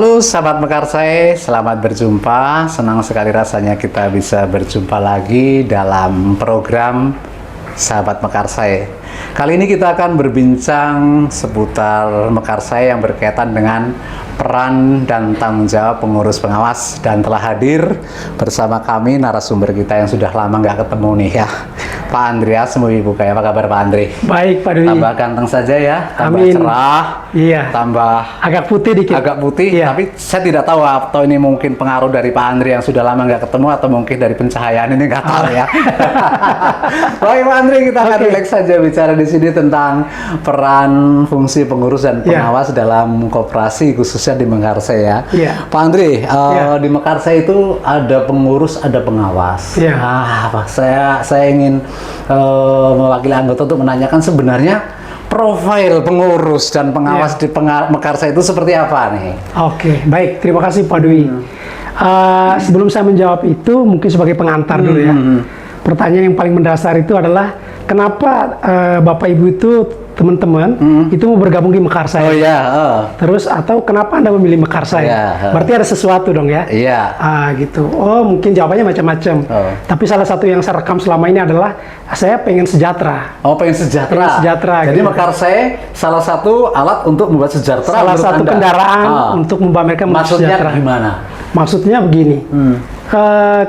Halo sahabat Mekarsai, selamat berjumpa. Senang sekali rasanya kita bisa berjumpa lagi dalam program Sahabat Mekarsai. Kali ini kita akan berbincang seputar Mekarsai yang berkaitan dengan peran dan tanggung jawab pengurus pengawas, dan telah hadir bersama kami narasumber kita yang sudah lama nggak ketemu nih ya, Pak Andreas Muwibuka. Apa kabar Pak Andre? Baik Pak Dwi. Tambah ganteng saja ya, tambah Amin. cerah, Iya. tambah Agak putih dikit. agak putih, Iya. tapi saya tidak tahu atau ini mungkin pengaruh dari Pak Andre yang sudah lama nggak ketemu atau mungkin dari pencahayaan, ini nggak tahu ya. Baik Pak Andre, kita akan relax saja bicara di sini tentang peran, fungsi pengurus dan pengawas dalam koperasi khususnya di Mekarsai ya. Iya. Pak Andre, di Mekarsai itu ada pengurus, ada pengawas. Iya. Saya ingin mewakili anggota untuk menanyakan sebenarnya profil pengurus dan pengawas di Mekarsai itu seperti apa nih? Oke, baik. Terima kasih Pak Dwi. Sebelum saya menjawab itu, mungkin sebagai pengantar dulu ya. Pertanyaan yang paling mendasar itu adalah kenapa Bapak Ibu itu, teman-teman, itu mau bergabung di Mekarsai? Oh ya. Terus atau kenapa Anda memilih Mekarsai? Berarti ada sesuatu dong ya? Iya. Gitu. Oh, mungkin jawabannya macam-macam. Tapi salah satu yang saya rekam selama ini adalah saya pengen sejahtera. Oh, pengen sejahtera. Pengen sejahtera. Jadi gitu. Mekarsai salah satu alat untuk membuat sejahtera. Salah satu Anda. kendaraan untuk membawa mereka Maksudnya sejahtera. gimana? Maksudnya begini.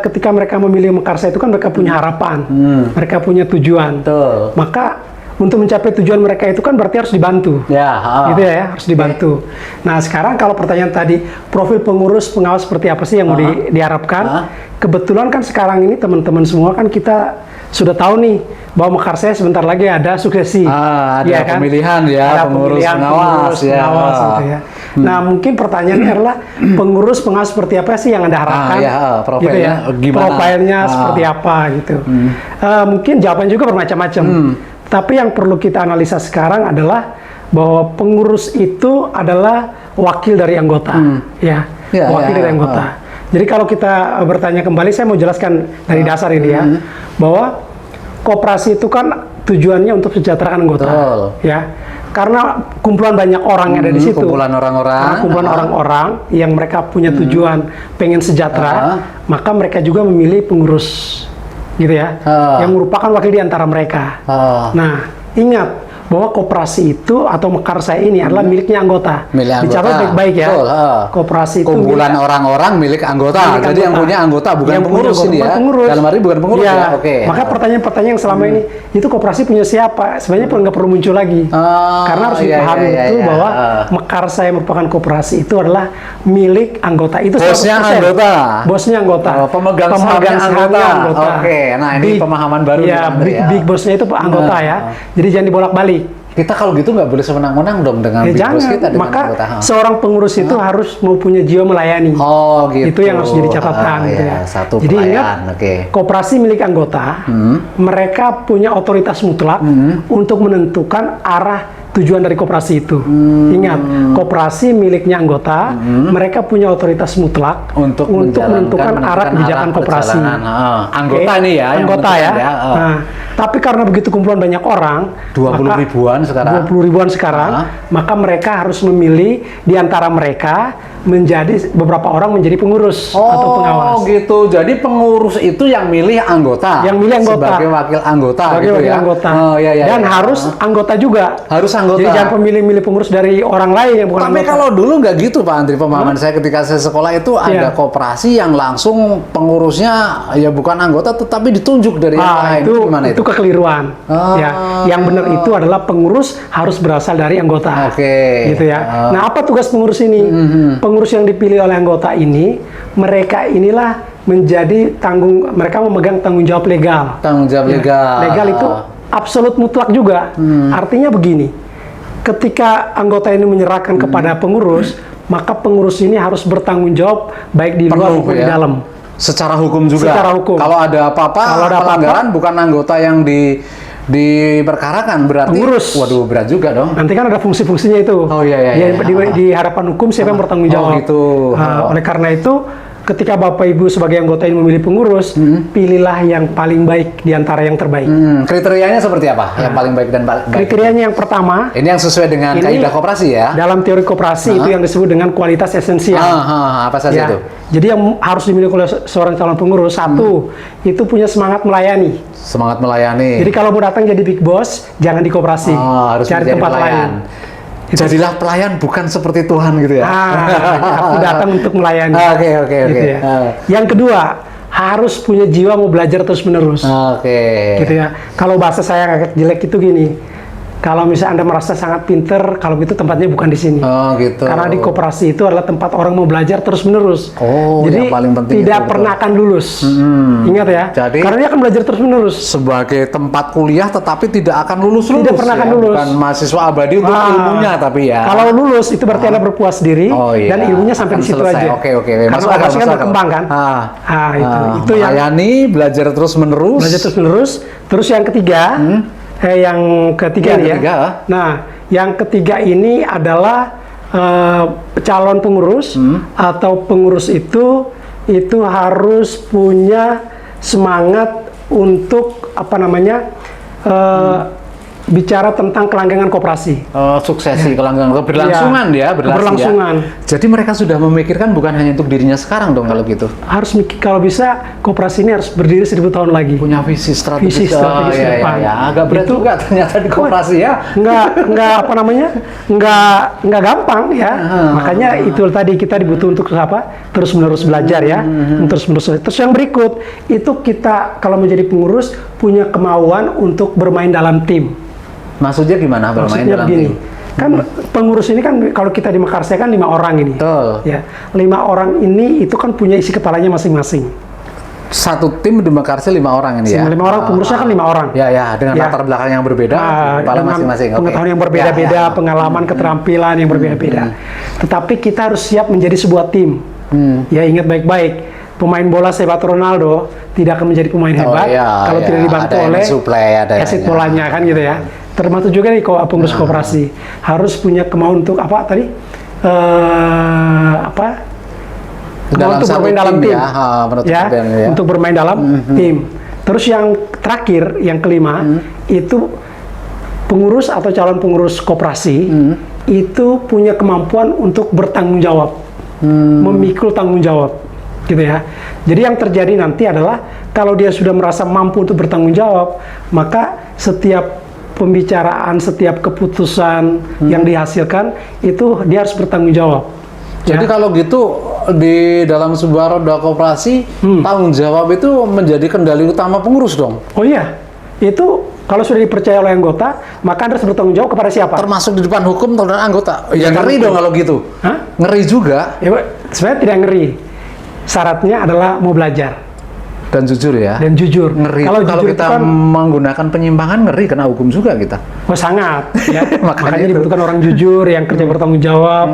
Ketika mereka memilih Mekarsai itu kan mereka punya harapan, mereka punya tujuan. Betul. Maka untuk mencapai tujuan mereka itu kan berarti harus dibantu. Ya. Gitu ya, harus dibantu. Nah, sekarang kalau pertanyaan tadi, profil pengurus pengawas seperti apa sih yang mau diharapkan? Kebetulan kan sekarang ini teman-teman semua kan kita sudah tahu nih bahwa Mekarsai sebentar lagi ada suksesi. Ada ya kan? pemilihan ya, ada pengurus pengawas ya. pengawas gitu ya. Nah, mungkin pertanyaannya adalah pengurus pengawas seperti apa sih yang Anda harapkan? Profilnya gitu ya. gimana? Profilnya seperti apa gitu. Mungkin jawaban juga bermacam-macam. Tapi yang perlu kita analisa sekarang adalah bahwa pengurus itu adalah wakil dari anggota, wakil dari anggota. Jadi kalau kita bertanya kembali, saya mau jelaskan dari dasar ini ya, bahwa koperasi itu kan tujuannya untuk sejahterakan anggota, ya. Karena kumpulan banyak orang yang ada di situ, kumpulan orang-orang yang mereka punya tujuan pengen sejahtera, maka mereka juga memilih pengurus, gitu ya, yang merupakan wakil di antara mereka. Nah, ingat bahwa koperasi itu atau Mekarsai ini adalah miliknya anggota. Dicatat baik-baik ya. Koperasi itu kumpulan orang-orang milik anggota. Jadi yang punya anggota bukan yang pengurus ini ya. Dalam arti bukan pengurus ya. Oke. Maka pertanyaan-pertanyaan yang selama ini itu koperasi punya siapa? Sebenarnya nggak perlu muncul lagi. Karena harus dipahami itu bahwa Mekarsai merupakan koperasi itu adalah milik anggota. Itu bosnya anggota. Bosnya anggota. Pemegang sahamnya anggota. Oke. Nah, ini pemahaman baru ya. Big bosnya itu anggota ya. Jadi jangan dibolak-balik. Kita kalau gitu nggak boleh semenang-menang dong dengan big boss kita. Maka seorang pengurus itu harus mempunyai jiwa melayani. Gitu. Itu yang harus jadi catatan. Gitu ya. Jadi ingat, koperasi milik anggota, mereka punya otoritas mutlak untuk menentukan arah tujuan dari koperasi itu. Ingat, koperasi miliknya anggota, mereka punya otoritas mutlak untuk menentukan arah kebijakan koperasi. Anggota ini ya. Anggota ya. Nah, tapi karena begitu kumpulan banyak orang, 20 ribuan sekarang, maka mereka harus memilih di antara mereka menjadi beberapa orang menjadi pengurus atau pengawas. Oh gitu. Jadi pengurus itu yang milih anggota. Yang milih anggota. Sebagai wakil anggota. Sebagai gitu wakil ya. anggota. Dan harus anggota juga. Harus anggota. Jadi jangan pemilih-milih pengurus dari orang lain yang bukan Tapi anggota. kalau dulu nggak gitu Pak Andri, pemahaman saya ketika saya sekolah itu ada koperasi yang langsung pengurusnya ya bukan anggota tetapi ditunjuk dari yang lain. Gimana itu? Itu kekeliruan. Ya, yang benar itu adalah pengurus harus berasal dari anggota. Gitu ya. Nah, apa tugas pengurus ini? Pengurus yang dipilih oleh anggota ini, mereka inilah menjadi mereka memegang tanggung jawab legal. Tanggung jawab legal. Legal itu absolut mutlak juga. Artinya begini, ketika anggota ini menyerahkan kepada pengurus, maka pengurus ini harus bertanggung jawab baik di luar maupun di dalam. Secara hukum juga. Secara hukum. Kalau ada apa-apa pelanggaran, bukan anggota yang diperkarakan, berarti pengurus. Waduh, berat juga dong. Nanti kan ada fungsi-fungsinya itu. Di hadapan hukum siapa yang bertanggung jawab. Gitu. Oleh karena itu ketika Bapak Ibu sebagai anggota ini memilih pengurus, pilihlah yang paling baik di antara yang terbaik. Kriterianya seperti apa? Yang paling baik dan paling baik? Kriterianya yang pertama, Ini yang sesuai dengan ini kaidah koperasi ya? dalam teori koperasi itu yang disebut dengan kualitas esensial. Apa saja Ya. itu? Jadi yang harus dimiliki oleh seorang calon pengurus, satu, itu punya semangat melayani. Semangat melayani. Jadi kalau mau datang jadi big boss, jangan di koperasi, harus cari menjadi tempat pelayan. lain. Jadilah pelayan bukan seperti Tuhan gitu ya? Aku datang untuk melayani. Oke. Gitu ya. Yang kedua, harus punya jiwa mau belajar terus menerus. Oke. Gitu ya. Kalau bahasa saya agak jelek itu gini. Kalau misalnya Anda merasa sangat pinter, kalau gitu tempatnya bukan di sini. Oh gitu. Karena di koperasi itu adalah tempat orang mau belajar terus menerus. Oh, jadi yang paling penting tidak itu, pernah akan lulus. Ingat ya. Jadi- karena dia akan belajar terus menerus. Sebagai tempat kuliah tetapi tidak akan lulus. Tidak pernah akan lulus. Bukan mahasiswa abadi untuk ilmunya tapi ya. Kalau lulus itu berarti Anda berpuas diri Oh, iya. dan ilmunya sampai Akan di situ selesai. aja. Oke. Karena Masuk akal, koperasi kan masuk akal. berkembang kan. Itu yang melayani, belajar terus menerus. belajar terus menerus. Terus yang ketiga, yang ketiga Yang nih ketiga. ya. Nah, yang ketiga ini adalah calon pengurus atau pengurus itu harus punya semangat untuk bicara tentang kelanggengan koperasi. Suksesi kelanggengan keberlangsungan Iya, ya, keberlangsungan. ya. Jadi mereka sudah memikirkan bukan hanya untuk dirinya sekarang dong kalau gitu. Harus kalau bisa koperasi ini harus berdiri 1000 tahun lagi. Punya visi strategis. Visi strategis ke depan. Ya. Agak berat Itu- juga ternyata di koperasi ya. nggak gampang ya. Makanya itu tadi kita dibutuh untuk apa? Terus menerus belajar ya. Terus menerus. Terus yang berikut itu kita kalau menjadi pengurus punya kemauan untuk bermain dalam tim. Maksudnya gimana bermain Maksudnya dalam begini, tim? kan pengurus ini kan kalau kita di Mekarsai kan 5 orang ini. Betul. Ya, 5 orang ini itu kan punya isi kepalanya masing-masing. Satu tim di Mekarsai 5 orang ini ya? 5 orang, pengurusnya kan 5 orang. Ya, dengan Ya. latar belakang yang berbeda, kepala dengan masing-masing. Oke. pengetahuan yang berbeda-beda, Ya. pengalaman, keterampilan yang berbeda-beda. Tetapi kita harus siap menjadi sebuah tim. Ya, ingat baik-baik, pemain bola sehebat Ronaldo tidak akan menjadi pemain hebat kalau tidak dibantu ada yang oleh mensuplai, ada aset yang- bolanya kan gitu ya. Termasuk juga nih pengurus koperasi harus punya kemauan untuk apa tadi? Kemauan untuk satu bermain dalam tim, ya, menurut ya, tim, ya. untuk bermain dalam tim. Terus yang terakhir, yang kelima, itu pengurus atau calon pengurus koperasi itu punya kemampuan untuk bertanggung jawab, memikul tanggung jawab, gitu ya. Jadi yang terjadi nanti adalah kalau dia sudah merasa mampu untuk bertanggung jawab, maka setiap pembicaraan, setiap keputusan yang dihasilkan itu dia harus bertanggung jawab. Jadi Ya. kalau gitu di dalam sebuah roda koperasi tanggung jawab itu menjadi kendali utama pengurus dong. Oh iya, itu kalau sudah dipercaya oleh anggota, maka Anda harus bertanggung jawab kepada siapa? Termasuk di depan hukum dan anggota. Ya Depan ngeri hukum. dong kalau gitu. Hah? Ngeri juga Ya, Pak, sebenarnya tidak ngeri. Syaratnya adalah mau belajar dan jujur ya. dan jujur. Ngeri Kalau itu kalau jujur itu kita kan, menggunakan penyimpangan ngeri kena hukum juga kita. oh sangat. Ya. Makanya Makanya itu. dibutuhkan orang jujur yang kerja bertanggung jawab,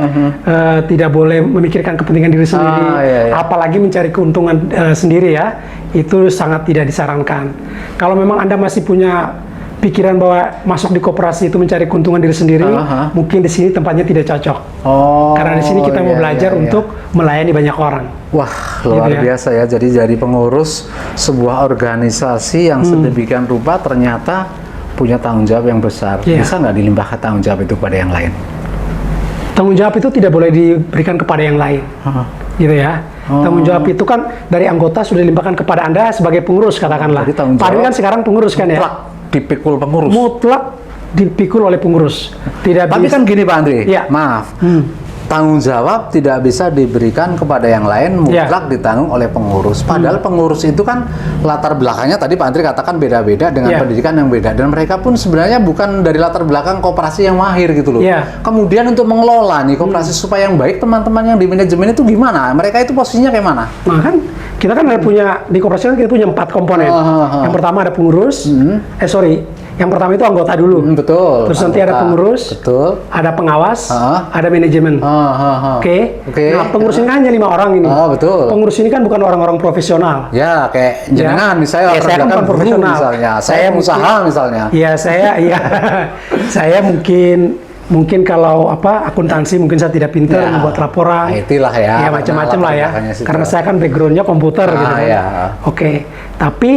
tidak boleh memikirkan kepentingan diri sendiri, iya. apalagi mencari keuntungan sendiri ya. Itu sangat tidak disarankan. Kalau memang Anda masih punya pikiran bahwa masuk di koperasi itu mencari keuntungan diri sendiri, mungkin di sini tempatnya tidak cocok. Oh. Karena di sini kita mau iya, belajar iya, iya. untuk melayani banyak orang. Wah, luar Gitu ya. biasa ya. Jadi pengurus sebuah organisasi yang sedemikian rupa ternyata punya tanggung jawab yang besar. Iya. Bisa nggak dilimpahkan tanggung jawab itu pada yang lain? Tanggung jawab itu tidak boleh diberikan kepada yang lain. Gitu ya. Tanggung jawab itu kan dari anggota sudah dilimpahkan kepada Anda sebagai pengurus katakanlah. Jadi tanggung Pak Adin jawab kan sekarang pengurus kan ya. Mutlak dipikul pengurus. Mutlak dipikul oleh pengurus. Tidak Tapi bisa. kan gini Pak Andri, Iya. maaf. Tanggung jawab tidak bisa diberikan kepada yang lain, mutlak ditanggung oleh pengurus. Padahal pengurus itu kan latar belakangnya tadi Pak Andri katakan beda-beda dengan Iya. pendidikan yang beda. Dan mereka pun sebenarnya bukan dari latar belakang koperasi yang mahir gitu loh. Iya. Kemudian untuk mengelola nih koperasi supaya yang baik, teman-teman yang di manajemen itu gimana? Mereka itu posisinya kayak mana? Nah kan kita kan ada punya di koperasi kan kita punya 4 komponen. Yang pertama ada pengurus. Yang pertama itu anggota dulu. Betul. Terus nanti ada Anggota. pengurus. Betul. Ada pengawas. Ah. Ada manajemen. Oke. Nah, pengurus ini kan hanya 5 orang ini. Betul. Pengurus ini kan bukan orang-orang profesional. Ya, kayak jenengan misalnya Ya, saya latar kan belakang bukan guru profesional. misalnya, saya pengusaha misalnya. Iya, saya mungkin Mungkin kalau akuntansi mungkin saya tidak pintar Ya. membuat laporan. IT lah ya, Ya karena macam-macam lah ya. latar belakangnya situ. Karena saya kan backgroundnya komputer gitu kan. ya. Oke. Tapi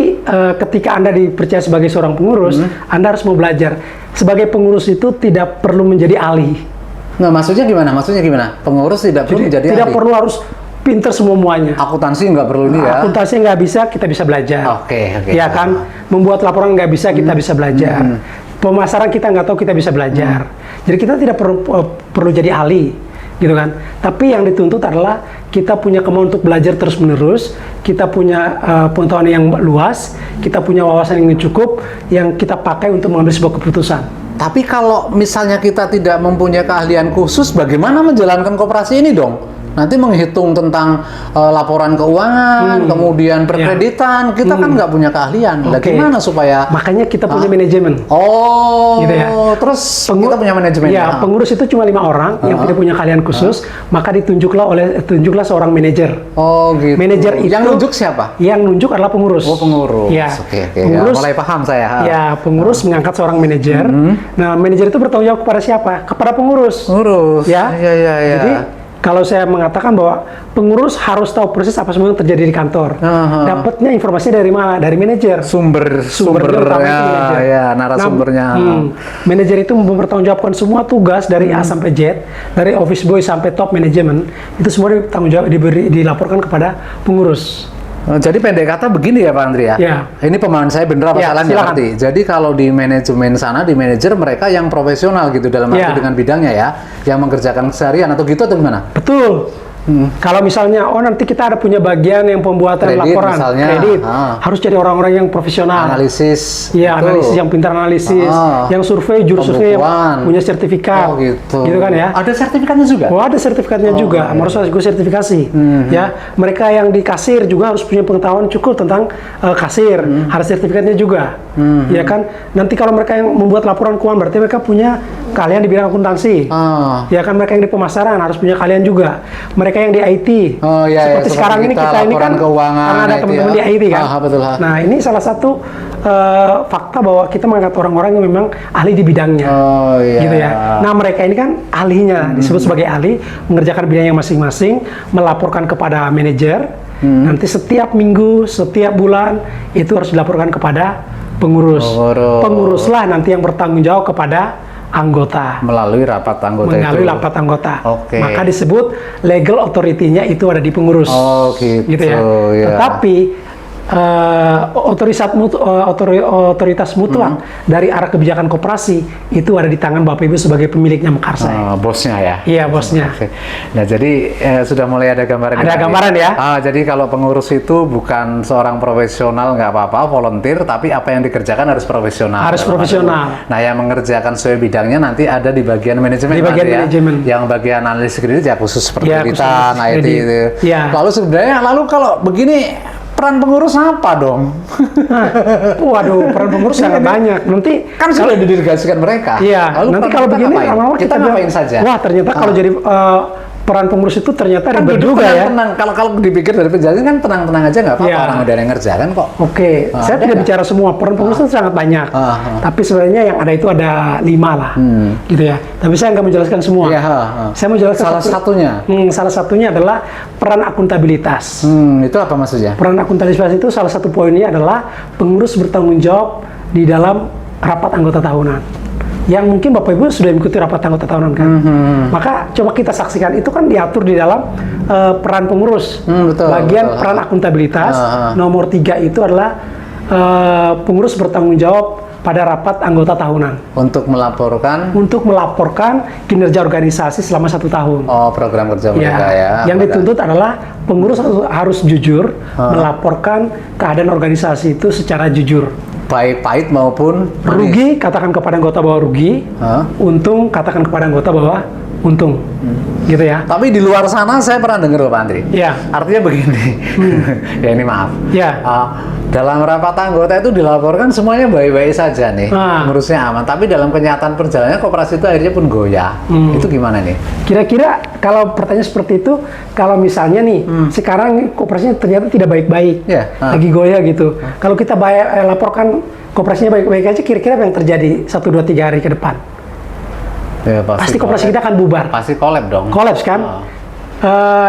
ketika Anda dipercaya sebagai seorang pengurus, Anda harus mau belajar. Sebagai pengurus itu tidak perlu menjadi ahli. Nah, maksudnya gimana? Pengurus tidak perlu menjadi Tidak ahli? perlu harus pinter semuanya. Akuntansi nggak perlu ini ya? Akuntansi nggak bisa, kita bisa belajar. Oke. Ya kan, membuat laporan nggak bisa, kita bisa belajar. Pemasaran kita nggak tahu, kita bisa belajar. Jadi kita tidak perlu jadi ahli, gitu kan. Tapi yang dituntut adalah kita punya kemauan untuk belajar terus-menerus, kita punya pengetahuan yang luas, kita punya wawasan yang cukup, yang kita pakai untuk mengambil sebuah keputusan. Tapi kalau misalnya kita tidak mempunyai keahlian khusus, bagaimana menjalankan koperasi ini dong? Nanti menghitung tentang laporan keuangan, kemudian perkreditan, kita kan nggak punya keahlian. Oke. Bagaimana supaya... Makanya kita punya manajemen. Oh, Gitu ya. terus kita punya manajemen. Ya, pengurus itu cuma 5 orang yang tidak punya keahlian khusus, maka ditunjuklah seorang manajer. Oh, gitu. Manajer itu yang nunjuk siapa? Yang nunjuk adalah pengurus. Oh, pengurus. Ya. Oke. Pengurus, Ya, mulai paham saya. Ya, pengurus mengangkat seorang manajer. Nah, manajer itu bertanggung jawab kepada siapa? Kepada pengurus. Pengurus. Ya. Iya. Jadi kalau saya mengatakan bahwa pengurus harus tahu persis apa semua yang terjadi di kantor. Dapatnya informasi dari mana? Dari manajer. Sumbernya manajer. ya, narasumbernya. Manajer itu mempertanggungjawabkan semua tugas dari A sampai Z, dari office boy sampai top manajemen, itu semua dilaporkan kepada pengurus. Jadi pendek kata begini ya Pak Andri ya. Ya. Ini pemahaman saya bener apa Ya, salah nggak silakan. ngerti. Jadi kalau di manajemen sana, di manajer mereka yang profesional gitu dalam arti Ya. dengan bidangnya ya, yang mengerjakan keseharian atau gitu atau gimana? Betul. Kalau misalnya, nanti kita ada punya bagian yang pembuatan Kredit laporan, misalnya. kredit, harus jadi orang-orang yang profesional. Analisis. Iya, gitu. analisis yang pintar analisis, yang survei, juru survei yang Pembukuan. punya sertifikat. Oh gitu. Gitu kan ya. Ada sertifikatnya juga? Oh, ada sertifikatnya juga, harus gue sertifikasi. Ya, mereka yang di kasir juga harus punya pengetahuan cukup tentang kasir, harus sertifikatnya juga. Ya kan, nanti kalau mereka yang membuat laporan keuangan berarti mereka punya keahlian di bidang akuntansi. Ya kan, mereka yang di pemasaran harus punya keahlian juga. Mereka yang di IT. Oh iya, Seperti sekarang ini kita ini laporan kan keuangan, karena ada IT teman-teman ya. di IT kan. Betul. Nah, ini salah satu fakta bahwa kita mengangkat orang-orang yang memang ahli di bidangnya. Oh iya. Gitu ya. Nah, mereka ini kan ahlinya, disebut sebagai ahli, mengerjakan bidangnya masing-masing, melaporkan kepada manajer. Nanti setiap minggu, setiap bulan itu harus dilaporkan kepada pengurus. Penguruslah nanti yang bertanggung jawab kepada anggota. Melalui rapat anggota Melalui itu. rapat anggota. Oke. Maka disebut legal authority-nya itu ada di pengurus. Oh gitu. Ya. Ya. Tetapi otoritas mutlak dari arah kebijakan koperasi itu ada di tangan Bapak Ibu sebagai pemiliknya Mekarsai. Bosnya ya. Iya, bosnya. Oke. Nah, jadi sudah mulai ada gambaran. Ada gambaran ya. Jadi kalau pengurus itu bukan seorang profesional nggak apa-apa, volunteer, tapi apa yang dikerjakan harus profesional. Harus profesional. Nah, yang mengerjakan sesuai bidangnya nanti ada di bagian manajemen. Di bagian nanti ya. manajemen. Yang bagian analisis kredit ya khusus seperti Ya, kita, khusus IT kredit. itu. Ya. Lalu kalau begini peran pengurus apa dong? Waduh, peran pengurus sangat banyak. Nanti Kan sudah didelegasikan mereka. iya, Lalu nanti peran kalau kita begini ngapain? lama-lama kita bilang, ngapain saja? Wah, ternyata kalau jadi peran pengurus itu ternyata Kan ribet duduk juga ya. tenang. Kalau dipikir dari penjelasan kan tenang-tenang aja nggak apa-apa, Iya. orang udah ada yang ngerjakan kok. Oke, saya ada tidak nggak? bicara semua, peran pengurus itu sangat banyak. Tapi sebenarnya yang ada itu ada 5 lah, gitu ya. Tapi saya nggak menjelaskan semua. Iya, Saya menjelaskan salah satunya. Salah satunya adalah peran akuntabilitas. Itu apa maksudnya? Peran akuntabilitas itu salah satu poinnya adalah pengurus bertanggung jawab di dalam rapat anggota tahunan. Yang mungkin Bapak Ibu sudah mengikuti rapat anggota tahunan kan. Maka coba kita saksikan, itu kan diatur di dalam peran pengurus. Betul, Bagian betul. peran akuntabilitas, nomor 3 itu adalah pengurus bertanggung jawab pada rapat anggota tahunan. Untuk melaporkan kinerja organisasi selama 1 tahun. program kerja mereka ya. Yang dituntut adalah pengurus harus jujur melaporkan keadaan organisasi itu secara jujur. Baik pahit maupun manis. Rugi katakan kepada anggota bahwa rugi, untung katakan kepada anggota bahwa untung, gitu ya. Tapi di luar sana saya pernah dengar loh Pak Andri. Ya. Artinya begini, ya ini maaf. Ya. Dalam rapat anggota itu dilaporkan semuanya baik-baik saja nih, ngurusnya aman. Tapi dalam kenyataan perjalanannya koperasi itu akhirnya pun goyah. Itu gimana nih? Kira-kira kalau pertanyaan seperti itu, kalau misalnya nih sekarang koperasinya ternyata tidak baik-baik, lagi goyah gitu. Kalau kita laporkan koperasinya baik-baik aja, kira-kira apa yang terjadi 1, 2, 3 hari ke depan? Ya, pasti koperasi kita akan bubar. Pasti collab dong. Kolaps kan?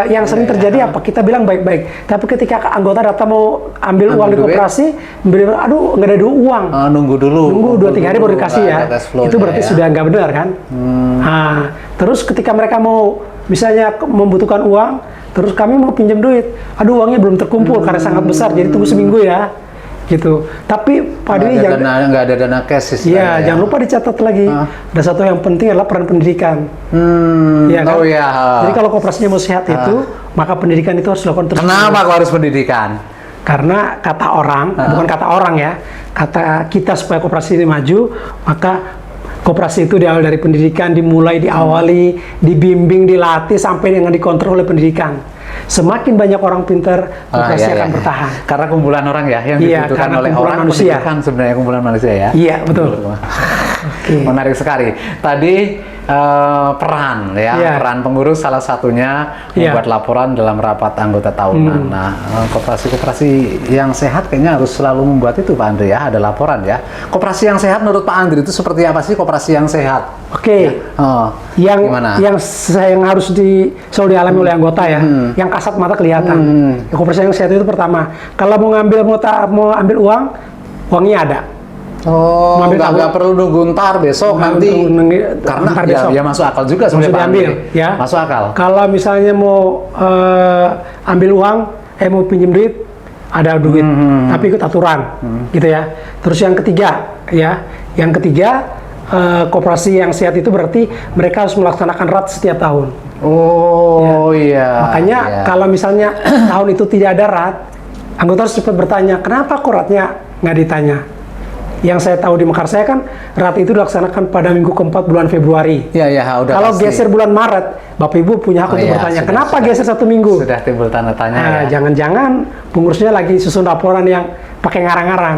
Yang sering terjadi apa? Kita bilang baik-baik, tapi ketika anggota datang mau ambil uang di duit. koperasi, beri, aduh nggak ada uang. Nunggu dulu. Nunggu 2-3 hari baru dikasih ya. Itu berarti sudah nggak benar kan? Nah, terus ketika mereka mau misalnya membutuhkan uang, terus kami mau pinjam duit, aduh uangnya belum terkumpul karena sangat besar, jadi tunggu seminggu ya. Gitu. Tapi Pak Dwi nggak ada dana cash ya, jangan lupa dicatat lagi. Ada satu yang penting adalah peran pendidikan. Ya, kan? Oh ya. Jadi kalau koperasinya mau sehat itu, maka pendidikan itu harus dilakukan terus. Kenapa kok harus pendidikan? Karena kata orang, bukan kata orang ya, kata kita supaya koperasi ini maju, maka koperasi itu diawali dari pendidikan, dimulai, diawali, dibimbing, dilatih sampai dengan dikontrol oleh pendidikan. Semakin banyak orang pintar, koperasi akan bertahan. Karena kumpulan orang ya, yang dibutuhkan oleh orang, manusia. Kan sebenarnya kumpulan manusia ya. Iya, betul. Menarik sekali. Tadi peran ya, peran pengurus salah satunya membuat laporan dalam rapat anggota tahunan. Nah, koperasi-koperasi yang sehat kayaknya harus selalu membuat itu Pak Andri ya, ada laporan ya. Koperasi yang sehat menurut Pak Andri itu seperti apa sih koperasi yang sehat? Oke. Ya. Yang harus selalu dialami oleh anggota ya, yang kasat mata kelihatan. Koperasi yang sehat itu pertama, kalau mau ambil uang, uangnya ada. Oh, nggak perlu nunggu ntar besok nanti. Karena ya masuk akal juga sebenarnya Pak diambil, ya. Masuk akal. Kalau misalnya mau ambil uang, mau pinjam duit, ada duit, tapi ikut aturan, gitu ya. Terus yang ketiga, koperasi yang sehat itu berarti mereka harus melaksanakan RAT setiap tahun. Oh iya. Makanya kalau misalnya tahun itu tidak ada RAT, anggota harus cepat bertanya, kenapa kok RAT-nya nggak ditanya? Yang saya tahu di Mekarsaya kan RAT itu dilaksanakan pada minggu keempat bulan Februari. Iya, udah. Kalau geser bulan Maret, Bapak Ibu punya hak untuk bertanya, kenapa geser 1 minggu? Sudah timbul tanda tanya. Jangan-jangan pengurusnya lagi susun laporan yang pakai ngarang-ngarang.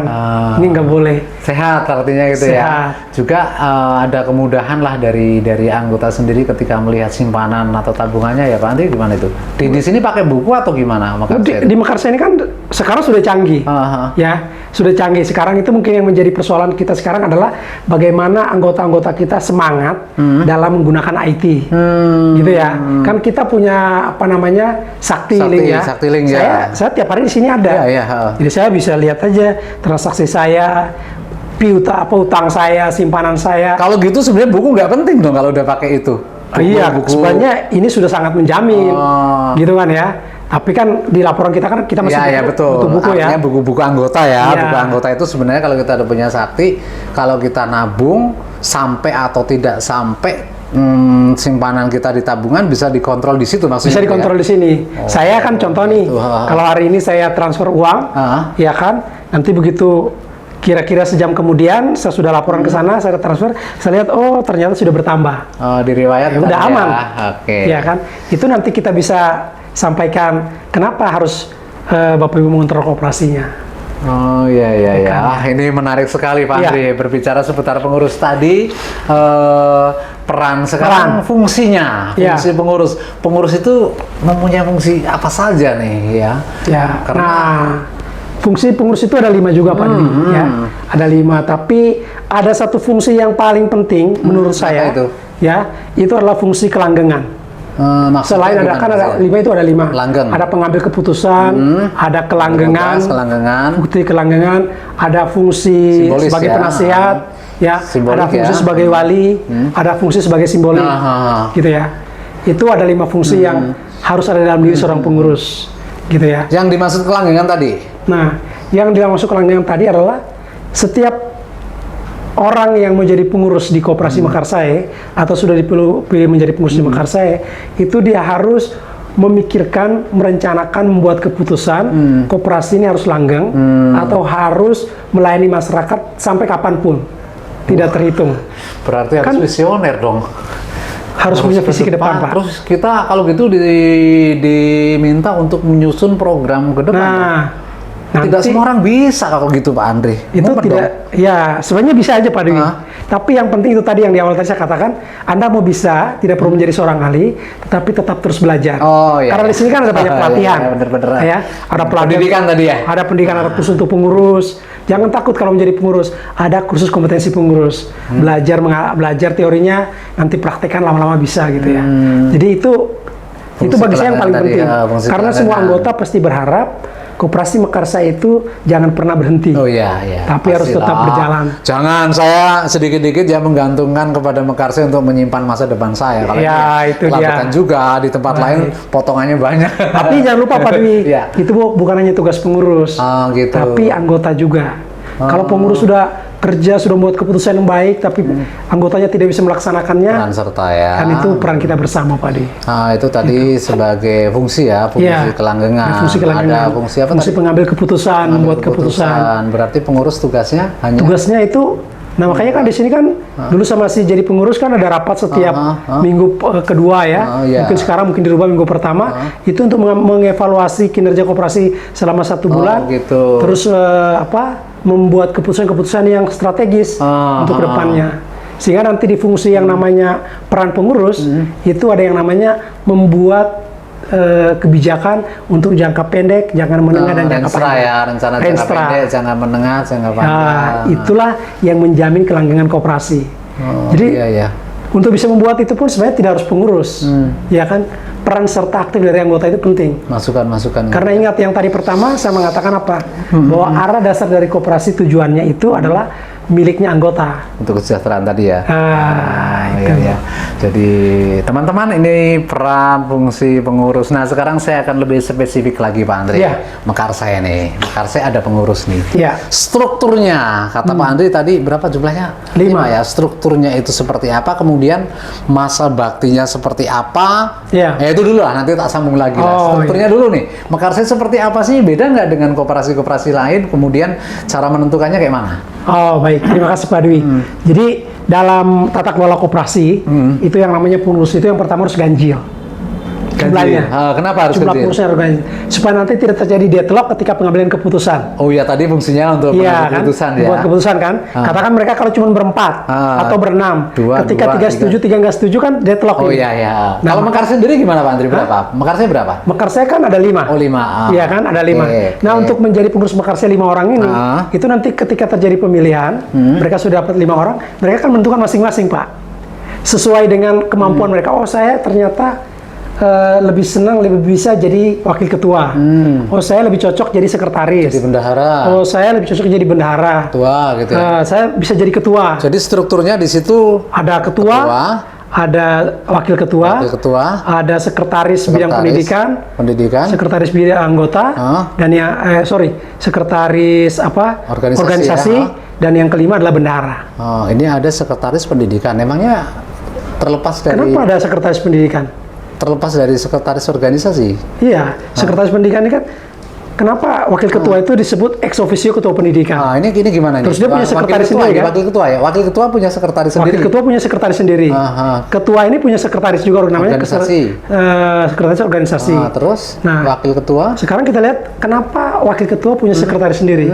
Ini nggak boleh. Sehat artinya gitu ya. Juga ada kemudahan lah dari anggota sendiri ketika melihat simpanan atau tabungannya ya Pak Andri, gimana itu? Di sini pakai buku atau gimana? Di Mekarsaya ini kan sekarang sudah canggih, ya sudah canggih. Sekarang itu mungkin yang menjadi persoalan kita sekarang adalah bagaimana anggota-anggota kita semangat dalam menggunakan IT, gitu ya. Kan kita punya Sakti Link ya. Sakti Link ya. Saya tiap hari di sini ada. Jadi saya bisa lihat aja transaksi saya, utang saya, simpanan saya. Kalau gitu sebenarnya buku nggak penting dong kalau udah pakai itu. Buku. Sebenarnya ini sudah sangat menjamin, gitu kan ya. Tapi kan di laporan kita kan kita masih butuh buku. Artinya buku-buku anggota ya. Buku anggota itu sebenarnya kalau kita udah punya Sakti, kalau kita nabung sampai atau tidak sampai simpanan kita di tabungan bisa dikontrol di situ maksudnya. Bisa dikontrol di sini. Saya kan contoh nih, kalau hari ini saya transfer uang, ya kan, nanti begitu kira-kira sejam kemudian saya sudah laporan ke sana, saya transfer, saya lihat ternyata sudah bertambah. Di riwayat udah aman. Ya kan, itu nanti kita bisa sampaikan kenapa harus Bapak Ibu mengontrol koperasinya. Oh iya. Ini menarik sekali Pak Andri berbicara seputar pengurus tadi. Peran sekarang fungsi pengurus itu mempunyai fungsi apa saja nih ya? Karena fungsi pengurus itu ada 5 juga Pak Dwi, ya. Ada 5, tapi ada satu fungsi yang paling penting menurut saya itu adalah fungsi kelanggengan. Selain ada 5 itu ada 5. Langgeng. Ada pengambil keputusan, ada kelanggengan, bukti kelanggengan, ada fungsi sebagai penasihat, ada fungsi sebagai wali, ada fungsi sebagai simbolik, gitu ya. Itu ada 5 fungsi yang harus ada dalam diri seorang pengurus, gitu ya. Yang dimaksud kelanggengan tadi? Nah, yang dimaksud kelanggengan tadi adalah setiap orang yang menjadi pengurus di Koperasi Mekarsaya atau sudah dipilih menjadi pengurus di Mekarsaya, itu dia harus memikirkan, merencanakan, membuat keputusan koperasi ini harus langgeng atau harus melayani masyarakat sampai kapanpun, tidak terhitung. Berarti harus visioner dong. Harus punya visi ke depan, Pak. Terus kita kalau gitu diminta untuk menyusun program ke depan. Tidak semua orang bisa kalau gitu Pak Andri. Itu tidak, ya sebenarnya bisa aja Pak Dewi. Tapi yang penting itu tadi yang di awal tadi saya katakan, Anda mau bisa, tidak perlu menjadi seorang ahli, tetapi tetap terus belajar. Karena di sini kan ada banyak pelatihan. Bener-bener. Ya, ada pelatihan. Pendidikan tadi ya. Ada pendidikan, ada khusus untuk pengurus. Jangan takut kalau menjadi pengurus. Ada kursus kompetensi pengurus. Belajar teorinya, nanti praktekkan lama-lama bisa gitu ya. Jadi itu bagi saya yang paling penting. Karena semua anggota pasti berharap Koperasi Mekarsa itu jangan pernah berhenti. Oh iya, iya. Tapi harus tetap berjalan. Jangan saya sedikit-sedikit ya menggantungkan kepada Mekarsa untuk menyimpan masa depan saya. Kalau itu lakukan juga di tempat lain potongannya banyak. Tapi jangan lupa Pak Dwi, itu bukan hanya tugas pengurus, gitu. tapi anggota juga. Kalau pengurus sudah kerja, sudah membuat keputusan yang baik, tapi anggotanya tidak bisa melaksanakannya, peran serta ya. Kan itu peran kita bersama, Pak Dwi. Itu tadi sebagai fungsi ya, fungsi kelanggengan. Fungsi kelanggengan. Ada fungsi apa fungsi tadi? pengambil keputusan, membuat keputusan. Berarti pengurus tugasnya hanya? Tugasnya itu, nah makanya kan di sini kan dulu sama si jadi pengurus kan ada rapat setiap minggu kedua ya. Mungkin sekarang mungkin dirubah minggu pertama. Itu untuk mengevaluasi kinerja koperasi selama 1 bulan. Gitu. Terus membuat keputusan-keputusan yang strategis untuk kedepannya. Sehingga nanti di fungsi yang namanya peran pengurus itu ada yang namanya membuat kebijakan untuk jangka pendek, jangka menengah dan jangka panjang. Ya, rencana jangka pendek, jangka menengah, jangka panjang. Itulah yang menjamin kelanggengan koperasi. Jadi untuk bisa membuat itu pun sebenarnya tidak harus pengurus, ya kan? Peran serta aktif dari anggota itu penting. Masukan. Karena ingat yang tadi pertama saya mengatakan apa? Bahwa arah dasar dari koperasi tujuannya itu adalah miliknya anggota. Untuk kesejahteraan tadi ya. Itu. Ya. Jadi teman-teman ini peran fungsi pengurus. Nah sekarang saya akan lebih spesifik lagi Pak Andri. Mekarsa ini. Mekarsa ada pengurus nih. Strukturnya kata Pak Andri tadi berapa jumlahnya? 5 ya. Strukturnya itu seperti apa? Kemudian masa baktinya seperti apa? Itu dulu lah. Nanti tak sambung lagi lah. Strukturnya dulu nih. Mekarsa seperti apa sih? Beda nggak dengan koperasi-koperasi lain? Kemudian cara menentukannya kayak mana? Baik, terima kasih Pak Dwi. Jadi dalam tata kelola koperasi itu yang namanya pengurus itu yang pertama harus ganjil. Jumlahnya. Kenapa harus jumlah ganjil? pengurusnya harus ganjil. Supaya nanti tidak terjadi deadlock ketika pengambilan keputusan. Oh iya, tadi fungsinya untuk pengambilan keputusan ya. Buat keputusan kan. Katakan mereka kalau cuma berempat atau berenam. Ketika 3 setuju, 3 nggak setuju kan deadlock. Oh iya. Nah, kalau Mekarsa sendiri gimana Pak Andri? Berapa? Mekarsa berapa? Mekarsa kan ada 5. Oh 5. Iya kan, ada 5. Nah untuk menjadi pengurus Mekarsa 5 orang ini, itu nanti ketika terjadi pemilihan, mereka sudah dapat 5 orang, mereka akan menentukan masing-masing Pak. Sesuai dengan kemampuan mereka. Oh saya ternyata lebih senang, lebih bisa jadi wakil ketua. Oh saya lebih cocok jadi sekretaris. Jadi bendahara. Oh saya lebih cocok jadi bendahara. Ketua gitu ya. Saya bisa jadi ketua. Jadi strukturnya di situ ada ketua, ada wakil ketua, ada sekretaris bidang pendidikan, sekretaris bidang anggota, dan yang sekretaris organisasi, dan yang kelima adalah bendahara. Ini ada sekretaris pendidikan. Emangnya terlepas dari? Kenapa ada sekretaris pendidikan? Terlepas dari sekretaris organisasi? Iya, sekretaris pendidikan ini kan kenapa wakil ketua itu disebut ex officio ketua pendidikan? Ini gimana nih? Terus dia punya sekretaris sendiri kan? Wakil ketua ya? Wakil ketua punya sekretaris sendiri? Wakil ketua punya sekretaris sendiri. Ketua ini punya sekretaris juga namanya sekretaris organisasi. Terus? Nah, wakil ketua? Sekarang kita lihat kenapa wakil ketua punya sekretaris sendiri.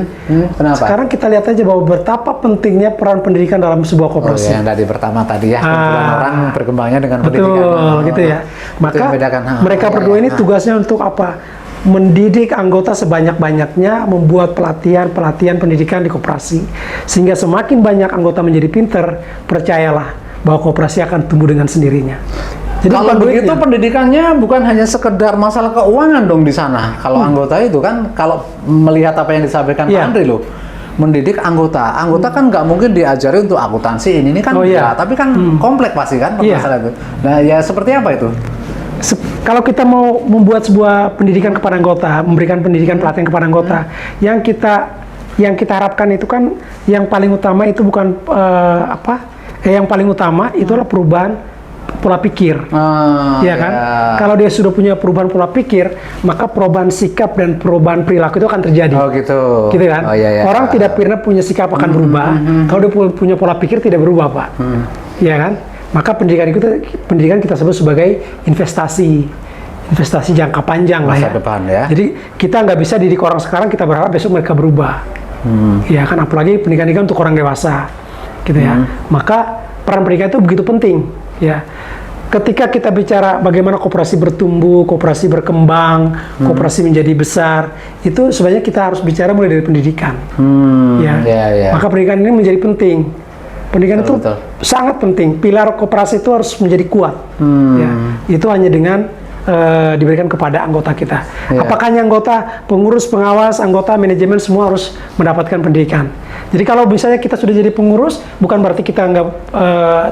Kenapa? Sekarang kita lihat aja bahwa betapa pentingnya peran pendidikan dalam sebuah koperasi. Yang dari pertama tadi ya, kumpulan orang berkembangnya dengan pendidikan. Betul, gitu ya. Maka mereka berdua ini tugasnya untuk apa? Mendidik anggota sebanyak-banyaknya, membuat pelatihan pendidikan di koperasi. Sehingga semakin banyak anggota menjadi pinter, percayalah bahwa koperasi akan tumbuh dengan sendirinya. Jadi kalau begitu pendidikannya bukan hanya sekedar masalah keuangan dong di sana. Kalau anggota itu kan, kalau melihat apa yang disampaikan Pak Andri loh, mendidik anggota kan nggak mungkin diajari untuk akuntansi ini kan tapi kan kompleks pasti kan masalah itu. Nah ya seperti apa itu? Kalau kita mau membuat sebuah pendidikan kepada anggota, memberikan pendidikan pelatihan kepada anggota, yang kita harapkan itu kan yang paling utama itu bukan yang paling utama itu adalah perubahan pola pikir, ya kan? Kalau dia sudah punya perubahan pola pikir, maka perubahan sikap dan perubahan perilaku itu akan terjadi. Gitu kan? Orang tidak pernah punya sikap akan berubah. Kalau dia punya pola pikir tidak berubah, Pak. Ya kan? Maka pendidikan kita sebut sebagai investasi jangka panjang lah ya. Masa depan ya. Jadi kita nggak bisa didik orang sekarang kita berharap besok mereka berubah. Ya kan, apalagi pendidikan untuk orang dewasa, gitu ya. Maka peran pendidikan itu begitu penting, ya. ketika kita bicara bagaimana koperasi bertumbuh, koperasi berkembang, koperasi menjadi besar, itu sebenarnya kita harus bicara mulai dari pendidikan. Ya. Maka pendidikan ini menjadi penting. Pendidikan itu Betul. sangat penting. Pilar koperasi itu harus menjadi kuat. Ya, itu hanya dengan diberikan kepada anggota kita. Ya. Apakah hanya anggota, pengurus, pengawas, anggota, manajemen semua harus mendapatkan pendidikan. Jadi kalau misalnya kita sudah jadi pengurus, bukan berarti kita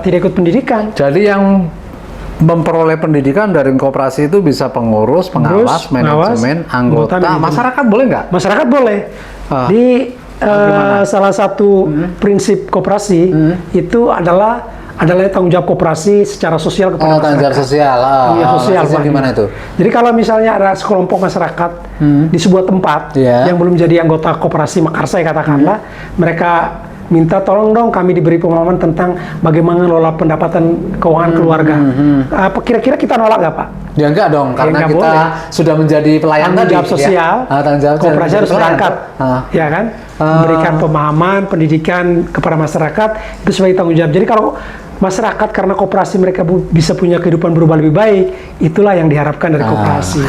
tidak ikut pendidikan. Jadi yang memperoleh pendidikan dari koperasi itu bisa pengurus, pengawas, manajemen, anggota, manajemen. masyarakat boleh nggak? Masyarakat boleh. Di salah satu prinsip koperasi itu adalah tanggung jawab koperasi secara sosial kepada tanggung jawab masyarakat. sosial. Iya, sosial. Maksudnya gimana itu? Jadi kalau misalnya ada sekelompok masyarakat di sebuah tempat yang belum jadi anggota koperasi Mekarsai katakanlah, mereka minta tolong dong kami diberi pemahaman tentang bagaimana ngelola pendapatan keuangan keluarga. Apa kira-kira kita nolak nggak, Pak? Ya enggak dong, karena nggak kita boleh. sudah menjadi pelayan Tanggung tadi. jawab sosial, Tanggung jawab koperasi harus pelayan. berangkat, ya kan? Memberikan pemahaman, pendidikan kepada masyarakat itu sebagai tanggung jawab. Jadi kalau masyarakat karena koperasi mereka bisa punya kehidupan berubah lebih baik, itulah yang diharapkan dari koperasi.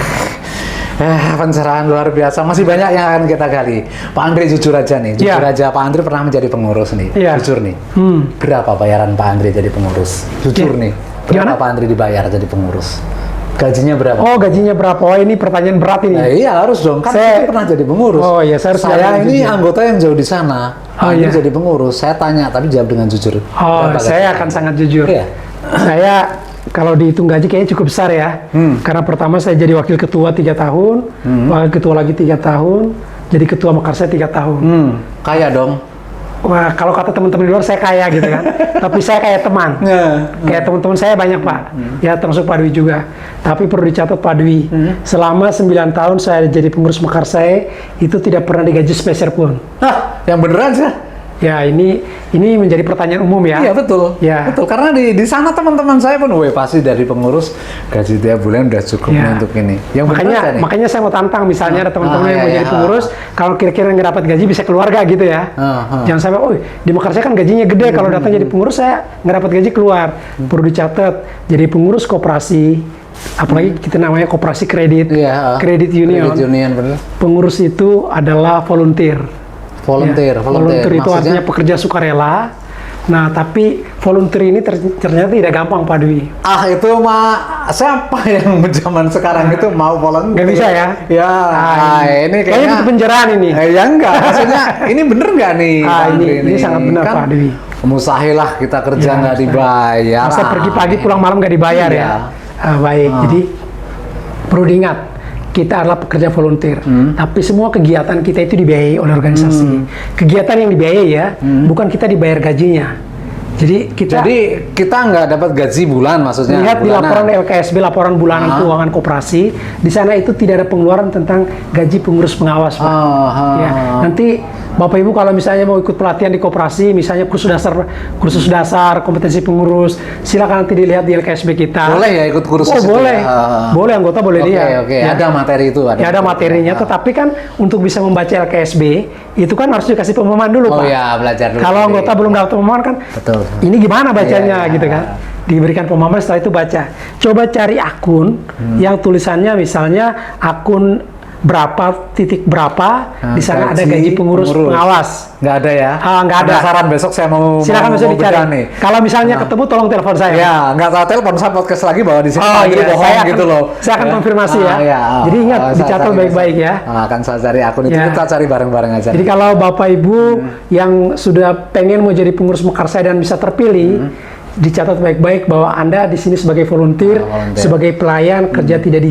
Pencerahan luar biasa. Masih banyak yang akan kita gali. Pak Andri jujur aja nih, jujur aja. Pak Andri pernah menjadi pengurus nih. Jujur nih. Berapa bayaran Pak Andri jadi pengurus? Jujur nih. Berapa Pak Andri dibayar jadi pengurus? Gajinya berapa? Oh, gajinya berapa? Oh, ini pertanyaan berat ini. Nah, iya harus dong. Kan saya pernah jadi pengurus. Oh iya, saya harus ini jujur. anggota yang jauh di sana. Andri jadi pengurus. Saya tanya, tapi jawab dengan jujur. Oh, saya akan sangat jujur. Iya. Saya kalau dihitung gaji kayaknya cukup besar ya. Karena pertama saya jadi wakil ketua 3 tahun, wakil ketua lagi 3 tahun, jadi ketua Mekarsai 3 tahun. Kaya dong. Wah, kalau kata teman-teman di luar saya kaya gitu kan. Tapi saya kayak teman. Kayak teman-teman saya banyak, Pak. Ya, termasuk Pak Dwi juga. Tapi perlu dicatat Pak Dwi, selama 9 tahun saya jadi pengurus Mekarsai, itu tidak pernah digaji sepeser pun. Hah, yang beneran sih? Ya, ini menjadi pertanyaan umum ya. Iya betul, Ya. betul. Karena di sana teman-teman saya pun, pasti dari pengurus gaji tiap bulan udah cukup untuk ini. Yang makanya saya mau tantang, misalnya ada teman-teman yang mau jadi pengurus, kalau kira-kira nggak dapat gaji bisa keluarga gitu ya. Jangan sampai, oh di Mekarsai kan gajinya gede, kalau datang jadi pengurus saya nggak dapat gaji keluar. Perlu dicatat, jadi pengurus koperasi, apalagi kita namanya koperasi kredit, kredit union. Kredit union, bener. Pengurus itu adalah volunteer. Volunteer Itu artinya pekerja sukarela. Nah, tapi volunteer ini ternyata tidak gampang, Pak Dwi. Itu mah siapa yang zaman sekarang itu mau volunteer? Nggak bisa ya? Ya, ini kayaknya itu penjaraan ini. Ya enggak, maksudnya ini bener nggak nih? Ini sangat benar, kan, Pak Dwi. Mustahilah kita kerja nggak dibayar. Masa pergi pagi pulang malam nggak dibayar ya? Baik, jadi perlu diingat, kita adalah pekerja volunteer, tapi semua kegiatan kita itu dibiayai oleh organisasi. Kegiatan yang dibiayai ya, bukan kita dibayar gajinya. Jadi kita nggak dapat gaji bulan, maksudnya. Lihat di laporan LKSB, laporan bulanan keuangan koperasi, di sana itu tidak ada pengeluaran tentang gaji pengurus pengawas, Pak. Ya, nanti Bapak Ibu kalau misalnya mau ikut pelatihan di koperasi, misalnya kursus dasar, kompetensi pengurus, silakan nanti dilihat di LKSB kita. Boleh ya ikut kursus itu? Boleh. Boleh, anggota boleh lihat. Ya. Ada materi itu. Ada materinya, tetapi kan untuk bisa membaca LKSB, itu kan harus dikasih pemahaman dulu, Pak. Oh iya, belajar dulu. Kalau anggota belum dapat pemahaman kan, betul. Ini gimana bacanya gitu kan? Diberikan pemahaman, setelah itu baca. Coba cari akun yang tulisannya misalnya akun berapa titik berapa, di sana ada gaji pengurus pengawas. Nggak ada ya? Nggak ada. Penasaran, besok saya mau silakan bisa dicari nih. Kalau misalnya ketemu tolong telepon saya. Ya, nggak salah telepon, saya podcast lagi bahwa di sini bohong gitu loh. Saya akan konfirmasi ya. Jadi ingat, dicatat baik-baik ya. Akan saya cari akun itu, kita cari bareng-bareng aja. Jadi kalau Bapak Ibu yang sudah pengen mau jadi pengurus Mekarsai dan bisa terpilih, dicatat baik-baik bahwa Anda di sini sebagai volunteer, sebagai pelayan kerja tidak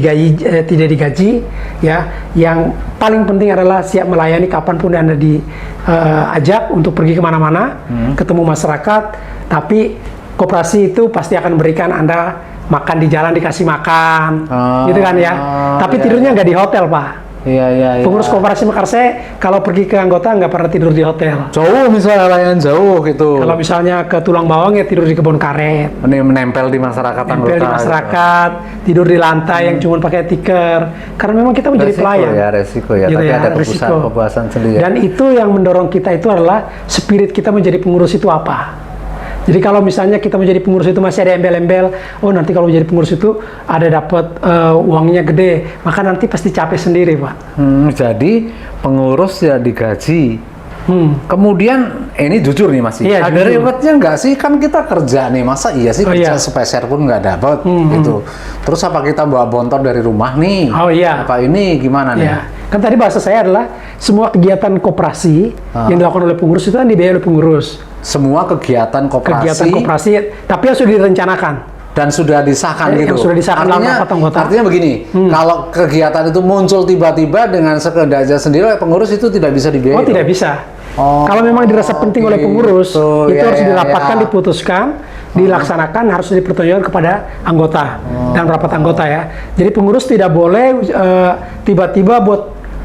digaji, ya. Yang paling penting adalah siap melayani kapanpun Anda diajak untuk pergi kemana-mana, ketemu masyarakat. Tapi koperasi itu pasti akan berikan Anda makan di jalan, dikasih makan, gitu kan ya. Tapi tidurnya nggak di hotel, Pak. Iya. Pengurus koperasi Mekarsai kalau pergi ke anggota nggak pernah tidur di hotel. Jauh misalnya layanan jauh gitu. Kalau misalnya ke Tulang Bawang ya tidur di kebun karet. Ini menempel di masyarakat anggota. Menempel di masyarakat, tidur di lantai yang cuma pakai tikar. Karena memang kita menjadi pelayan. Resiko ya. Gitu Tapi ya, ada kepuasan sendiri. Dan itu yang mendorong kita itu adalah spirit kita menjadi pengurus itu apa? Jadi kalau misalnya kita menjadi pengurus itu masih ada embel-embel, oh nanti kalau menjadi pengurus itu ada dapat uangnya gede, maka nanti pasti capek sendiri, Pak. Jadi pengurus ya digaji. Kemudian ini jujur nih Mas, Iya, ada jujur. ribetnya nggak sih? Kan kita kerja nih, masa iya sih Oh, kerja iya. sepeser pun nggak dapat gitu. Terus apa kita bawa bontor dari rumah nih? Oh, iya. Apa ini gimana nih? Ya, kan tadi bahasa saya adalah semua kegiatan koperasi yang dilakukan oleh pengurus itu kan dibiayai oleh pengurus. Semua kegiatan koperasi, Kegiatan koperasi, tapi yang sudah direncanakan. dan sudah disahkan Yang gitu. sudah disahkan dalam artinya, rapat anggota. artinya begini, kalau kegiatan itu muncul tiba-tiba dengan sekehendaknya sendiri oleh pengurus itu tidak bisa dibiayai. Oh, tidak bisa. Oh, Kalau memang dirasa penting oleh pengurus, gitu. itu Ya, harus ya, dirapatkan, ya. diputuskan, dilaksanakan, harus dipertontonkan kepada anggota dan rapat anggota ya. Jadi pengurus tidak boleh tiba-tiba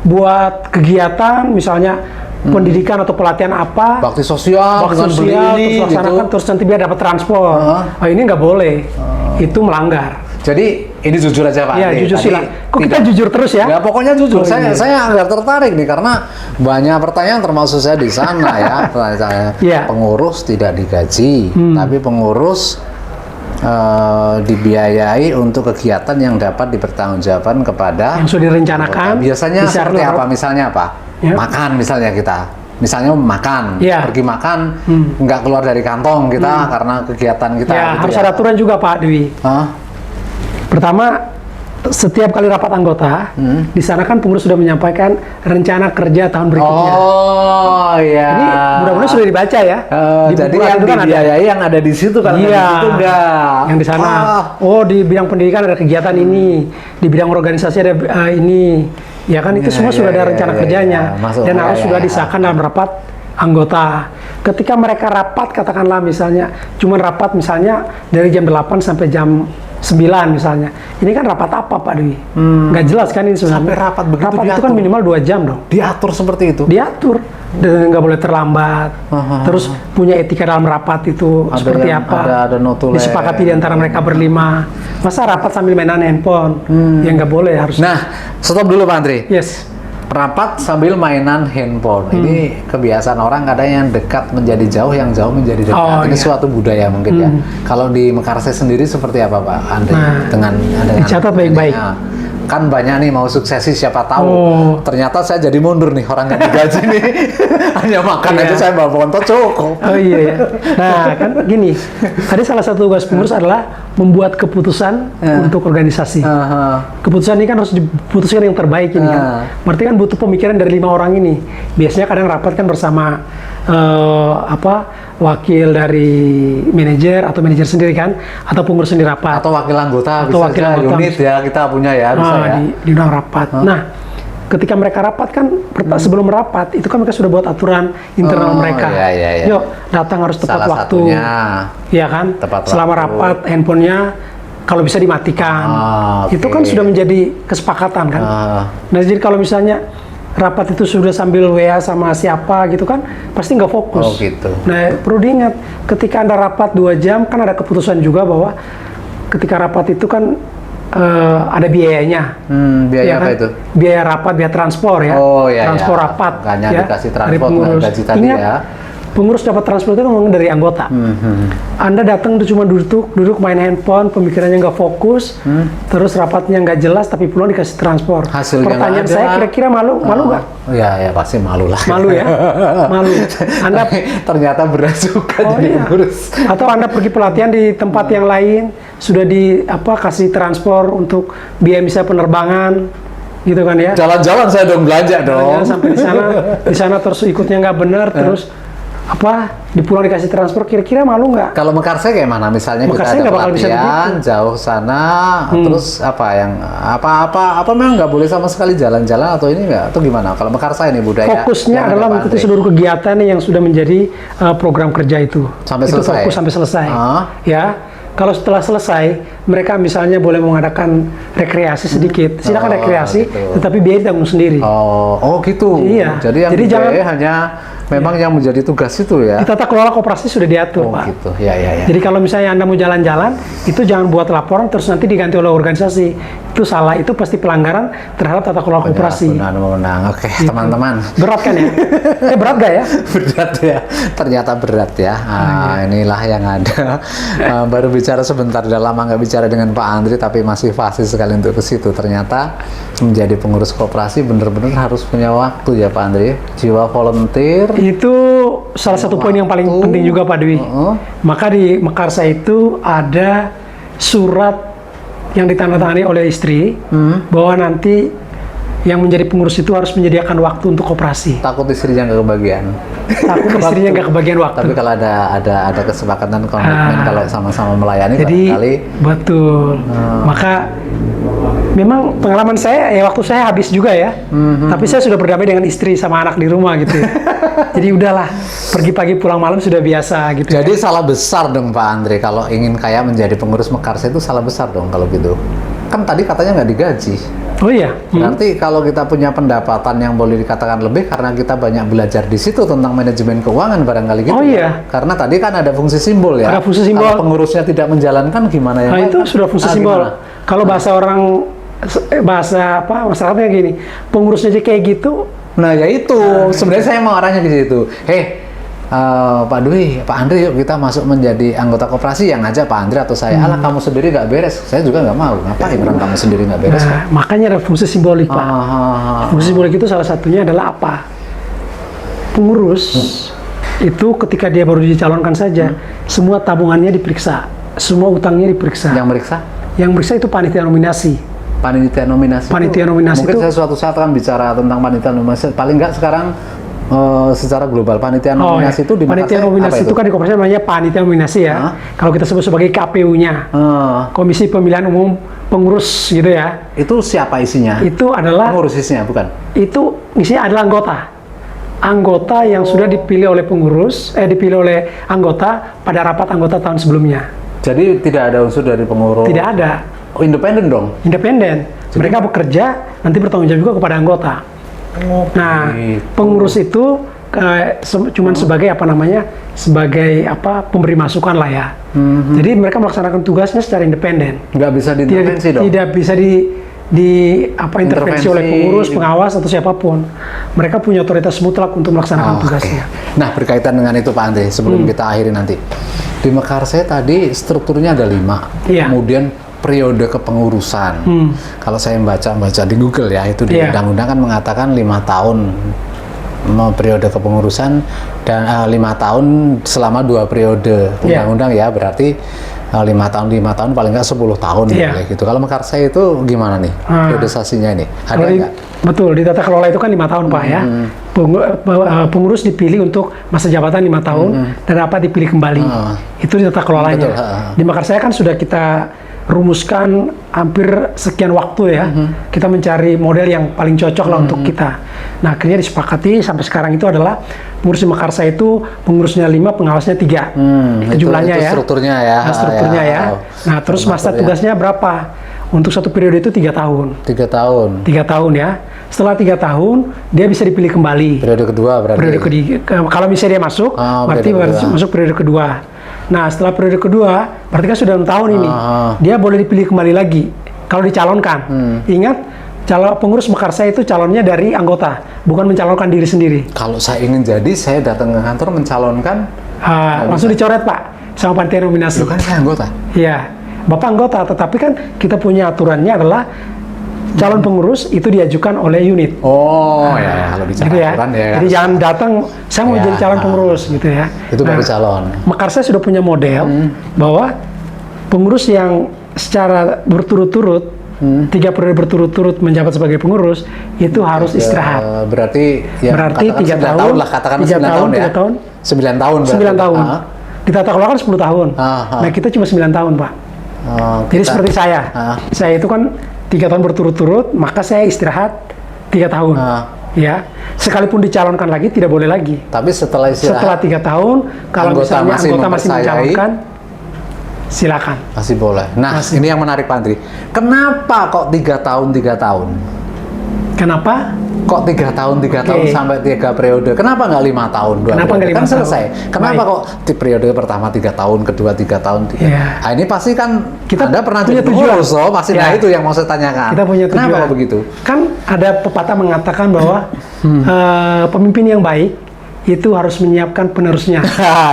buat kegiatan, misalnya pendidikan atau pelatihan apa, bakti sosial, bakti dengan beli sosial, ini, terus laksanakan, gitu. terus nanti biar dapat transport. Oh, ini nggak boleh, itu melanggar. Jadi ini jujur aja Pak. Iya, Andi. jujur Tadi sila. Kok kita tidak- jujur terus ya? Ya pokoknya jujur. Oh, saya iya. saya agak tertarik nih karena banyak pertanyaan termasuk saya di sana ya. Pertanyaan Iya. Pengurus tidak digaji, tapi pengurus dibiayai untuk kegiatan yang dapat dipertanggungjawabkan kepada Yang sudah direncanakan. anggota. Biasanya bisa seperti harus- apa? Misalnya apa? Ya. Makan misalnya kita. Misalnya makan, Iya. pergi makan, nggak keluar dari kantong kita karena kegiatan kita. Ya, gitu harus ada aturan juga Pak Dewi. Hah? Pertama, setiap kali rapat anggota, di sana kan pengurus sudah menyampaikan rencana kerja tahun berikutnya. Oh iya. Ini mudah-mudahan sudah dibaca ya. Di Jadi buku yang itu kan ada. dibiayai yang ada di situ kan, Iya. di situ enggak. Yang di sana. Oh, Oh, di bidang pendidikan ada kegiatan ini, di bidang organisasi ada ini. Ya kan itu Iya, semua iya, sudah ada iya, rencana iya, kerjanya iya. Masuk. dan Iya, harus iya, sudah iya. disahkan dalam rapat anggota. Ketika mereka rapat, katakanlah misalnya cuma rapat misalnya dari jam 8 sampai jam 9 misalnya. Ini kan rapat apa Pak Dewi? Nggak jelas kan ini sebenarnya. Sampai rapat begitu Rapat itu diatur? kan minimal 2 jam dong. diatur seperti itu. Diatur dan nggak boleh terlambat. Terus punya etika dalam rapat itu Ada seperti yang- apa? ada notulen. Disepakati di antara mereka berlima. Masa rapat sambil mainan handphone? Ya nggak boleh, harus. Nah, stop dulu Pak Andri. Yes. Rapat sambil mainan handphone. Ini kebiasaan orang kadang yang dekat menjadi jauh, yang jauh menjadi dekat. Oh, Ini iya. suatu budaya mungkin ya. Kalau di Mekarsai sendiri seperti apa Pak Andri? Nah, dengan dicatat baik-baik. Ya. Kan banyak nih mau suksesi siapa tahu. Oh. Ternyata saya jadi mundur nih, orang nggak digaji nih. Hanya makan Iya. aja saya bawa bontot cukup. Oh iya ya. Nah kan gini, tadi salah satu tugas pengurus adalah membuat keputusan untuk organisasi. Aha. Keputusan ini kan harus diputuskan yang terbaik ini kan. Berarti kan butuh pemikiran dari 5 orang ini. Biasanya kadang rapat kan bersama wakil dari manajer atau manajer sendiri kan, atau pengurus sendiri rapat. Atau wakil anggota, Atau bisa wakil aja anggota. unit ya kita punya ya, bisa ya. Di undang rapat. Nah, ketika mereka rapat kan sebelum rapat itu kan mereka sudah buat aturan internal Oh, mereka. iya, iya, iya. Yuk datang harus tepat Salah waktu. satunya. Iya kan? Tepat Selama waktu. rapat handphonenya kalau bisa dimatikan. Oke. Itu kan sudah menjadi kesepakatan kan. Ah. Nah, jadi kalau misalnya rapat itu sudah sambil WA sama siapa gitu kan, pasti nggak fokus. Oh, gitu. Nah, perlu diingat, ketika Anda rapat 2 jam, kan ada keputusan juga bahwa ketika rapat itu kan ada biayanya. Biaya Ya apa kan? itu? Biaya rapat, biaya transport ya. Oh, iya, Transport iya. rapat. Makanya ya, dikasih dari transport, pengurus. gaji tadi Ingat, ya. pengurus dapat transport itu memang dari anggota. Anda datang tuh cuma duduk main handphone, pemikirannya nggak fokus, terus rapatnya nggak jelas, tapi pulang dikasih transport. Hasilnya Pertanyaan nggak ada. saya kira-kira malu nggak? Ya pasti malu lah. Malu ya, malu. Anda Ternyata berat juga Oh, jadi iya. pengurus. Atau Anda pergi pelatihan di tempat yang lain, sudah kasih transport untuk biaya misalnya penerbangan, gitu kan ya. Jalan-jalan saya dong belanja dong. Jangan sampai di sana terus ikutnya nggak benar, terus dipulang dikasih transport, kira-kira malu nggak? Kalau Mekarsai kayak mana? Misalnya Mekarsai kita ada nggak bakal bisa pelatihan jauh sana, terus apa memang nggak boleh sama sekali jalan-jalan atau ini nggak? Atau gimana? Kalau Mekarsai ini budaya. Fokusnya yang adalah ada Pak mengikuti Andri. seluruh kegiatan yang sudah menjadi program kerja itu. Sampai itu selesai? fokus sampai selesai. Ah. Ya, kalau setelah selesai, mereka misalnya boleh mengadakan rekreasi sedikit. Silakan Oh, rekreasi, gitu. tetapi biaya ditanggung sendiri. Oh gitu. Iya. Jadi yang Jadi dibiayai jangan- hanya memang yang menjadi tugas itu ya. Di tata kelola koperasi sudah diatur, Oh Pak. gitu, ya. Jadi kalau misalnya Anda mau jalan-jalan, itu jangan buat laporan terus nanti diganti oleh organisasi. Itu salah, itu pasti pelanggaran terhadap tata kelola koperasi. Benar. Oke, teman-teman. Berat kan ya? Berat gak ya? Berat ya, ternyata berat ya. Inilah yang ada. Baru bicara sebentar, udah lama nggak bicara dengan Pak Andri, tapi masih fasih sekali untuk ke situ. Ternyata menjadi pengurus koperasi benar-benar harus punya waktu ya Pak Andri. Jiwa volunteer. Itu salah satu poin yang paling penting juga Pak Dwi. Maka di Mekarsa itu ada surat yang ditandatangani oleh istri bahwa nanti yang menjadi pengurus itu harus menyediakan waktu untuk koperasi. Takut istrinya nggak kebagian. Takut istrinya nggak kebagian waktu. Tapi kalau ada kesepakatan komitmen kalau sama-sama melayani, Jadi barangkali betul. Maka memang pengalaman saya ya waktu saya habis juga ya. Tapi saya sudah berdamai dengan istri sama anak di rumah gitu ya. Jadi udahlah, pergi pagi pulang malam sudah biasa gitu. Jadi salah besar dong Pak Andre kalau ingin kaya menjadi pengurus Mekarsa itu salah besar dong kalau gitu. Kan tadi katanya nggak digaji. Oh iya. Berarti kalau kita punya pendapatan yang boleh dikatakan lebih karena kita banyak belajar di situ tentang manajemen keuangan barangkali gitu. Oh iya. Karena tadi kan ada fungsi simbol ya. Ada fungsi simbol. Kalau pengurusnya tidak menjalankan gimana ya? Nah itu sudah fungsi simbol. Kalau bahasa orang bahasa apa masyarakatnya gini, pengurusnya aja kayak gitu. Nah ya itu sebenarnya saya mau arahnya ke situ. Pak Dwi, Pak Andri, yuk kita masuk menjadi anggota koperasi yang aja Pak Andri atau saya. Alah kamu sendiri nggak beres, saya juga nggak mau. Ngapain orang kamu sendiri nggak beres? Nah, makanya ada fungsi simbolik Pak. Fungsi simbolik itu salah satunya adalah apa? Pengurus itu ketika dia baru dicalonkan saja, semua tabungannya diperiksa, semua utangnya diperiksa. Yang meriksa? Yang meriksa itu panitia nominasi. Panitia nominasi. Panitia nominasi mungkin itu, saya suatu saat akan bicara tentang panitia nominasi. Paling nggak sekarang secara global panitia nominasi itu di panitia nominasi itu kan di koperasi namanya panitia nominasi ya. Kalau kita sebut sebagai KPU-nya, Komisi Pemilihan Umum Pengurus gitu ya. Itu siapa isinya? Itu adalah pengurus isinya bukan? Itu isinya adalah anggota yang sudah dipilih oleh pengurus, dipilih oleh anggota pada rapat anggota tahun sebelumnya. Jadi tidak ada unsur dari pengurus? Tidak ada. Oh, independen dong? Independen. Mereka bekerja, nanti bertanggung jawab juga kepada anggota. Nah, pengurus itu cuman sebagai apa namanya, sebagai apa pemberi masukan lah ya. Jadi mereka melaksanakan tugasnya secara independen. Nggak bisa diintervensi dong? Tidak bisa intervensi oleh pengurus, pengawas atau siapapun. Mereka punya otoritas mutlak untuk melaksanakan tugasnya. Nah, berkaitan dengan itu Pak Andre, sebelum kita akhiri nanti, di Mekarsa tadi strukturnya ada 5. Iya. Kemudian periode kepengurusan. Kalau saya baca di Google ya, itu di undang-undang kan mengatakan 5 tahun periode kepengurusan dan 5 tahun selama 2 periode undang-undang ya, berarti 5 tahun paling nggak 10 tahun gitu. Kalau Mekarsa itu gimana nih periodisasinya ini? Ada nggak? Betul, di tata kelola itu kan 5 tahun Pak ya. Pengurus dipilih untuk masa jabatan 5 tahun dan dapat dipilih kembali. Itu di tata kelolanya. Di Mekarsa kan sudah kita rumuskan hampir sekian waktu ya. Kita mencari model yang paling cocok lah untuk kita. Nah, akhirnya disepakati sampai sekarang itu adalah pengurus di Mekarsa itu pengurusnya 5, pengawasnya 3. Itu jumlahnya itu ya. Strukturnya ya. Strukturnya ya. Nah, terus masa tugasnya berapa? Untuk satu periode itu 3 tahun. 3 tahun. 3 tahun ya. Setelah 3 tahun, dia bisa dipilih kembali. Periode kedua berarti. Kalau misalnya dia masuk, berarti masuk periode kedua. Nah, setelah periode kedua, berarti kan sudah 6 tahun ini. Dia boleh dipilih kembali lagi kalau dicalonkan. Ingat, pengurus Mekarsa itu calonnya dari anggota, bukan mencalonkan diri sendiri. Kalau saya ingin jadi, saya datang ke kantor mencalonkan. Langsung dicoret Pak, sama panitia nominasi. Kan saya anggota. Iya, Bapak anggota, tetapi kan kita punya aturannya adalah calon pengurus itu diajukan oleh unit. Ya, kalau bicara gitu ya. aturan ya. Jadi jangan datang, saya mau jadi calon pengurus gitu ya. Itu baru calon. Mekarsa sudah punya model bahwa pengurus yang secara berturut-turut 3 periode berturut-turut menjabat sebagai pengurus itu harus istirahat. Berarti 3 tahun lah, katakan 3 tahun, 9 tahun. 9 tahun. 9 tahun. Di tata kelola kan 10 tahun. Nah, kita cuma 9 tahun, Pak. Jadi seperti saya. Saya itu kan 3 tahun berturut-turut, maka saya istirahat 3 tahun. Ya, sekalipun dicalonkan lagi tidak boleh lagi. Tapi setelah 3 tahun, kalau misalnya anggota masih mencalonkan, silakan. Masih boleh. Nah, ini yang menarik Pak Andri. Kenapa kok 3 tahun? Kenapa? Kok 3 tahun, 3 tahun sampai 3 periode? Kenapa nggak 5 tahun, 2 Kenapa periode? nggak 5 Kan tahun? selesai. Kenapa Baik. kok di periode pertama 3 tahun, kedua 3 tahun? Iya. Nah, ini pasti kan Kita Anda pernah punya jadi tujuan. pengurus, so pasti. Ya. Nah, itu yang mau saya tanyakan. Kita punya tujuan. Kenapa kok begitu? Kan ada pepatah mengatakan bahwa pemimpin yang baik itu harus menyiapkan penerusnya.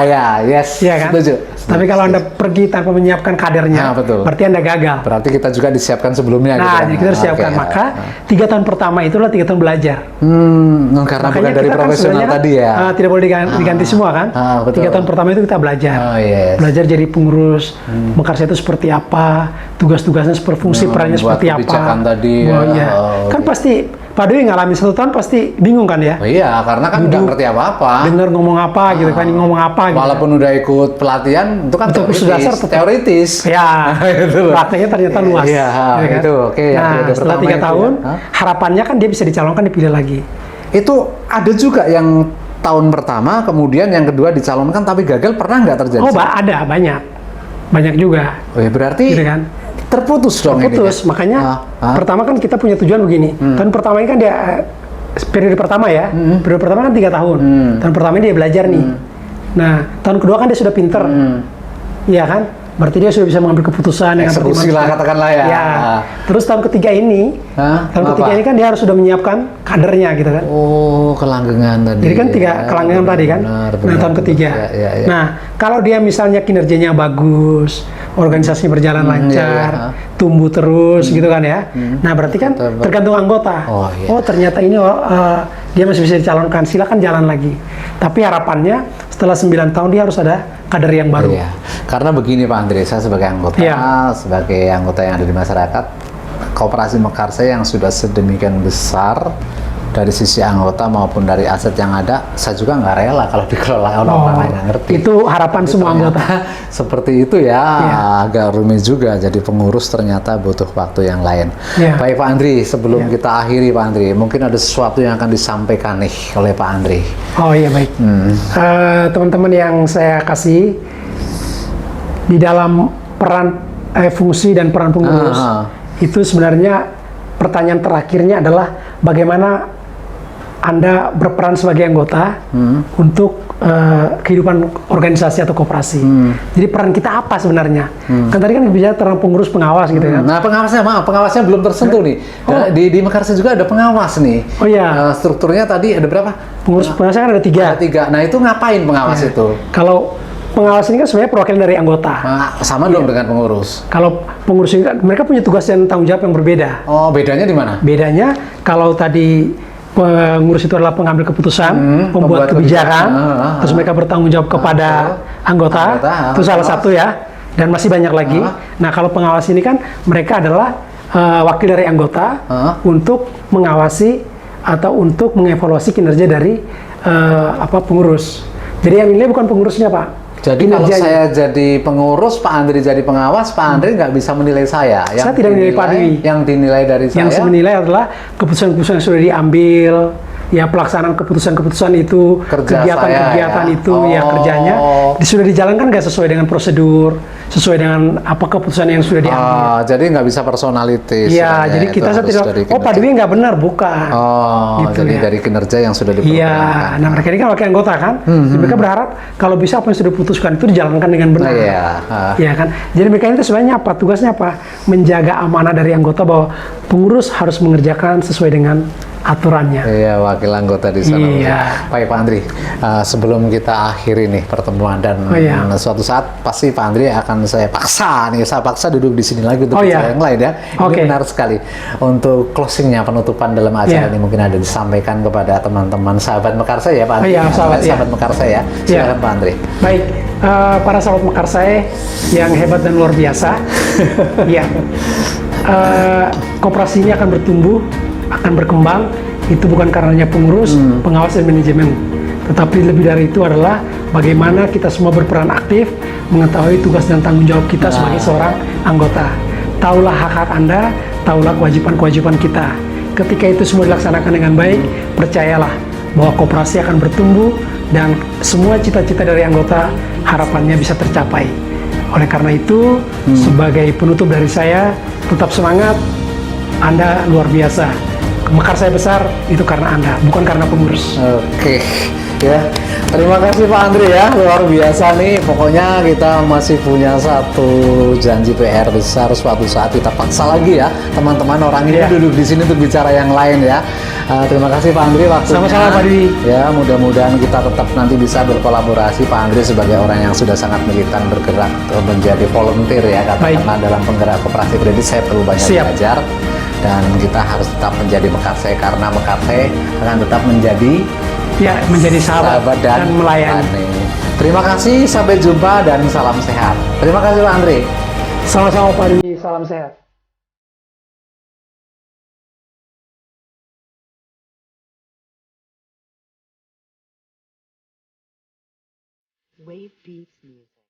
Ya, yes. Iya kan? Setuju. Tapi kalau Anda pergi tanpa menyiapkan kadernya, Nah, betul. berarti Anda gagal. Berarti kita juga disiapkan sebelumnya. Nah, jadi gitu kita kan? harus siapkan. Oke. Maka 3 tahun pertama itulah 3 tahun belajar. Karena bukan dari kita kan profesional sebenarnya tadi ya. tidak boleh diganti semua kan. Betul. 3 tahun pertama itu kita belajar. Oh, yes. Belajar jadi pengurus, Mekarsa itu seperti apa, tugas-tugasnya seperti fungsi perannya Buat seperti apa. kebijakan tadi ya. Oh, iya. Oh, Kan oke. pasti Pak Dewi ngalamin 1 tahun pasti bingung kan ya. Oh, iya, karena kan nggak ngerti apa-apa. Dengar ngomong apa gitu kan, ngomong apa gitu. Walaupun udah ikut pelatihan, itu kan Betul, kursus dasar tetap. teoritis. Ya, Itu loh. prakteknya ternyata luas. Iya, gitu kan. itu oke. Yang Nah, periode setelah pertama 3 itu tahun, ya. harapannya kan dia bisa dicalonkan, dipilih lagi. Itu ada juga yang tahun pertama, kemudian yang kedua dicalonkan tapi gagal, pernah nggak terjadi? Oh, ada banyak juga. Oh, ya berarti Gitu kan. terputus dong Putus, ini. makanya Ah. pertama kan kita punya tujuan begini. Tahun pertama ini kan dia periode pertama ya. Periode pertama kan 3 tahun. Tahun pertama ini dia belajar nih. Nah, tahun kedua kan dia sudah pinter. Iya kan? Berarti dia sudah bisa mengambil keputusan dengan Eksekusi lah, katakanlah ya. Ya. Terus tahun ketiga ini, Hah? tahun Apa? ketiga ini kan dia harus sudah menyiapkan kadernya gitu kan. Oh, kelanggengan tadi. Jadi kan 3 ya. kelanggengan tadi kan. Benar, Nah, benar, tahun benar. ketiga. Ya. Nah, kalau dia misalnya kinerjanya bagus, organisasinya berjalan lancar, iya. tumbuh terus gitu kan ya. Nah, berarti kan Betul, betul. tergantung anggota. Oh, iya. Ternyata ini dia masih bisa dicalonkan, silakan jalan lagi. Tapi harapannya setelah 9 tahun dia harus ada kader yang baru. Iya. Karena begini Pak Andre, saya sebagai anggota, Iya. sebagai anggota yang ada di masyarakat, Koperasi Mekarsa yang sudah sedemikian besar dari sisi anggota maupun dari aset yang ada, saya juga nggak rela kalau dikelola orang lain nggak ngerti. Itu harapan semua anggota. Seperti itu ya, Iya. agak rumit juga. Jadi pengurus ternyata butuh waktu yang lain. Iya. Baik Pak Andri, sebelum Iya. kita akhiri Pak Andri, mungkin ada sesuatu yang akan disampaikan nih oleh Pak Andri. Oh iya baik. Teman-teman yang saya kasih di dalam peran fungsi dan peran pengurus itu sebenarnya pertanyaan terakhirnya adalah bagaimana Anda berperan sebagai anggota untuk kehidupan organisasi atau koperasi. Jadi peran kita apa sebenarnya? Kan tadi kan bicara tentang pengurus pengawas gitu kan. Nah, pengawasnya, maaf, pengawasnya belum tersentuh nih. Di Mekarsa juga ada pengawas nih. Oh iya. Strukturnya tadi ada berapa? Pengurus pengawas kan ada 3. Ada 3. Nah, itu ngapain pengawas itu? Kalau pengawas ini kan sebenarnya perwakilan dari anggota. Nah, sama dong dengan pengurus. Kalau pengurus ini kan mereka punya tugas dan tanggung jawab yang berbeda. Oh, bedanya di mana? Bedanya kalau tadi pengurus itu adalah pengambil keputusan, pembuat kebijakan, terus mereka bertanggung jawab kepada anggota, itu salah satu ya, dan masih banyak lagi. Nah, kalau pengawas ini kan mereka adalah wakil dari anggota untuk mengawasi atau untuk mengevaluasi kinerja dari pengurus. Jadi yang nilai bukan pengurusnya, Pak. Jadi kalau Kinerjanya. saya jadi pengurus, Pak Andri jadi pengawas, Pak Andri nggak bisa menilai saya. Saya tidak menilai Pak Dewi. Yang dinilai dari Yang saya. saya menilai adalah keputusan-keputusan yang sudah diambil, ya pelaksanaan keputusan-keputusan itu, Kerja kegiatan-kegiatan saya, ya. itu, ya kerjanya sudah dijalankan nggak sesuai dengan prosedur, sesuai dengan apa keputusan yang sudah diambil. Jadi nggak bisa personalitis. Iya, jadi kita tidak, Pak Dewi nggak benar, bukan. Gitu jadi ya. dari kinerja yang sudah Iya, diperkenalkan. nah mereka ini kan wakil anggota kan, mereka berharap kalau bisa apa yang sudah diputuskan itu dijalankan dengan benar. Iya. Iya kan, jadi mereka itu sebenarnya apa? Tugasnya apa? Menjaga amanah dari anggota bahwa pengurus harus mengerjakan sesuai dengan aturannya. Iya, wakil anggota di sana. Iya. Baik Pak Andri, sebelum kita akhiri nih pertemuan dan suatu saat pasti Pak Andri akan saya paksa duduk di sini lagi untuk bicara yang lain ya. Ini benar sekali. Untuk closingnya, penutupan dalam acara ini mungkin ada disampaikan kepada teman-teman sahabat Mekarsa ya Pak Andri. Sahabat Mekarsa ya. Silakan Pak Andri. Baik, para sahabat Mekarsa yang hebat dan luar biasa. Iya. Koperasi ini akan bertumbuh, akan berkembang, itu bukan karenanya pengurus, pengawas dan manajemen, tetapi lebih dari itu adalah bagaimana kita semua berperan aktif mengetahui tugas dan tanggung jawab kita sebagai seorang anggota. Taulah hak-hak Anda, taulah kewajiban-kewajiban kita. Ketika itu semua dilaksanakan dengan baik, percayalah bahwa koperasi akan bertumbuh dan semua cita-cita dari anggota harapannya bisa tercapai. Oleh karena itu, sebagai penutup dari saya, tetap semangat, Anda luar biasa. Mekarsai besar itu karena Anda, bukan karena pengurus. Oke, ya. Terima kasih Pak Andri ya, luar biasa nih. Pokoknya kita masih punya satu janji PR besar, suatu saat kita paksa lagi ya, teman-teman orang ini Iya. duduk di sini untuk bicara yang lain ya. Terima kasih Pak Andri waktunya. Sama-sama, Pak Dwi. Ya, mudah-mudahan kita tetap nanti bisa berkolaborasi. Pak Andri sebagai orang yang sudah sangat militan bergerak menjadi volunteer ya, katakanlah dalam penggerak koperasi kredit, saya perlu banyak Siap. belajar. Dan kita harus tetap menjadi Mekarsai karena Mekarsai akan tetap menjadi Ya, menjadi sahabat, dan melayani. Terima kasih, sampai jumpa dan salam sehat. Terima kasih Pak Andri. Sama-sama Pak Dwi, salam sehat. Wave Beats Music.